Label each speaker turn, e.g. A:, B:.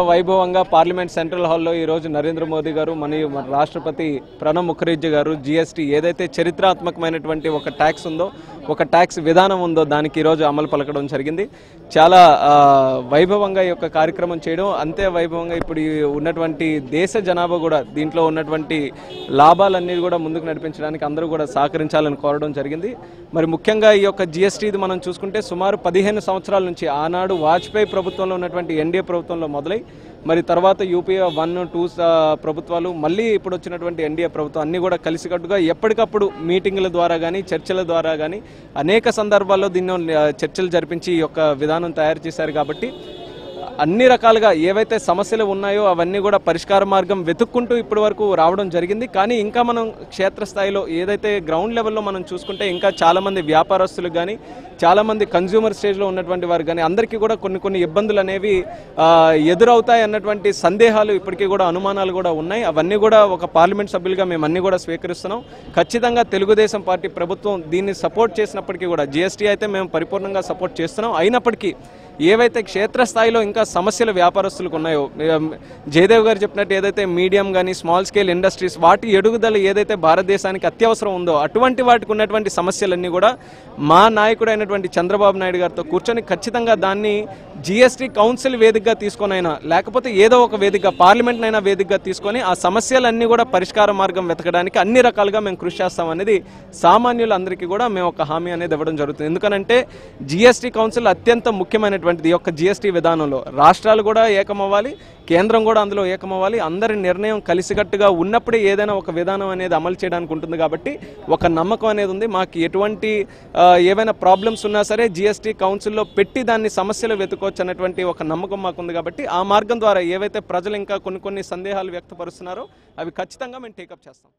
A: వైభవంగా parliament central హాల్లో ఈ రోజు నరేంద్ర మోదీ గారు మరియు మన రాష్ట్రపతి ప్రణబ్ ముఖర్జీ గారు జీఎస్టీ ఏదైతే చరిత్రాత్మకమైనటువంటి ఒక ట్యాక్స్ ఉందో, ఒక ట్యాక్స్ విధానం ఉందో దానికి ఈరోజు అమలు పలకడం జరిగింది. చాలా వైభవంగా ఈ యొక్క కార్యక్రమం చేయడం, అంతే వైభవంగా ఇప్పుడు ఉన్నటువంటి దేశ జనాభా కూడా దీంట్లో ఉన్నటువంటి లాభాలన్నీ కూడా ముందుకు నడిపించడానికి అందరూ కూడా సహకరించాలని కోరడం జరిగింది. మరి ముఖ్యంగా ఈ యొక్క జీఎస్టీది మనం చూసుకుంటే సుమారు 15 సంవత్సరాల నుంచి ఆనాడు వాజ్పేయి ప్రభుత్వంలో ఉన్నటువంటి ఎన్డీఏ ప్రభుత్వంలో మొదలై మరి తర్వాత యూపీఏ 1, 2 ప్రభుత్వాలు, మళ్ళీ ఇప్పుడు వచ్చినటువంటి ఎన్డీఏ ప్రభుత్వం అన్నీ కూడా కలిసికట్టుగా ఎప్పటికప్పుడు మీటింగుల ద్వారా కానీ చర్చల ద్వారా కానీ అనేక సందర్భాల్లో దీన్ని చర్చలు జరిపించి ఈ యొక్క విధానం తయారు చేశారు. కాబట్టి అన్ని రకాలుగా ఏవైతే సమస్యలు ఉన్నాయో అవన్నీ కూడా పరిష్కార మార్గం వెతుక్కుంటూ ఇప్పటి వరకు రావడం జరిగింది. కానీ ఇంకా మనం క్షేత్రస్థాయిలో ఏదైతే గ్రౌండ్ లెవెల్లో మనం చూసుకుంటే ఇంకా చాలామంది వ్యాపారస్తులకు కానీ చాలామంది కన్జ్యూమర్ స్టేజ్లో ఉన్నటువంటి వారు కానీ అందరికీ కూడా కొన్ని ఇబ్బందులు అనేవి ఎదురవుతాయి అన్నటువంటి సందేహాలు ఇప్పటికీ కూడా అనుమానాలు కూడా ఉన్నాయి. అవన్నీ కూడా ఒక పార్లమెంట్ సభ్యులుగా మేము అన్నీ కూడా స్వీకరిస్తున్నాం. ఖచ్చితంగా తెలుగుదేశం పార్టీ ప్రభుత్వం దీన్ని సపోర్ట్ చేసినప్పటికీ కూడా జీఎస్టీ అయితే మేము పరిపూర్ణంగా సపోర్ట్ చేస్తున్నాం. అయినప్పటికీ ఏవైతే క్షేత్రస్థాయిలో ఇంకా సమస్యలు వ్యాపారస్తులకు ఉన్నాయో, జయదేవ్ గారు చెప్పినట్టు ఏదైతే మీడియం కానీ స్మాల్ స్కేల్ ఇండస్ట్రీస్ వాటి ఎదుగుదల ఏదైతే భారతదేశానికి అత్యవసరం ఉందో అటువంటి వాటికి ఉన్నటువంటి సమస్యలన్నీ కూడా మా నాయకుడైనటువంటి చంద్రబాబు నాయుడు గారితో కూర్చొని ఖచ్చితంగా దాన్ని జీఎస్టీ కౌన్సిల్ వేదికగా తీసుకొనైనా లేకపోతే ఏదో ఒక వేదికగా పార్లమెంట్నైనా వేదికగా తీసుకొని ఆ సమస్యలన్నీ కూడా పరిష్కార మార్గం వెతకడానికి అన్ని రకాలుగా మేము కృషి చేస్తామనేది సామాన్యులందరికీ కూడా మేము ఒక హామీ అనేది ఇవ్వడం జరుగుతుంది. ఎందుకనంటే జీఎస్టీ కౌన్సిల్ అత్యంత ముఖ్యమైనటువంటి ఈ యొక్క జీఎస్టీ విధానంలో రాష్ట్రాలు కూడా ఏకమవ్వాలి, కేంద్రం కూడా అందులో ఏకమవ్వాలి. అందరి నిర్ణయం కలిసికట్టుగా ఉన్నప్పుడే ఏదైనా ఒక విధానం అనేది అమలు చేయడానికి ఉంటుంది. కాబట్టి ఒక నమ్మకం అనేది ఉంది. మాకు ఎటువంటి ఏవైనా ప్రాబ్లమ్స్ ఉన్నా సరే జీఎస్టీ కౌన్సిల్లో పెట్టి దాన్ని సమస్యలు వెతుకోవచ్చు అన్నటువంటి ఒక నమ్మకం మాకుంది. కాబట్టి ఆ మార్గం ద్వారా ఏవైతే ప్రజలు ఇంకా కొన్ని సందేహాలు వ్యక్తపరుస్తున్నారో అవి ఖచ్చితంగా మేము టేకప్ చేస్తాం.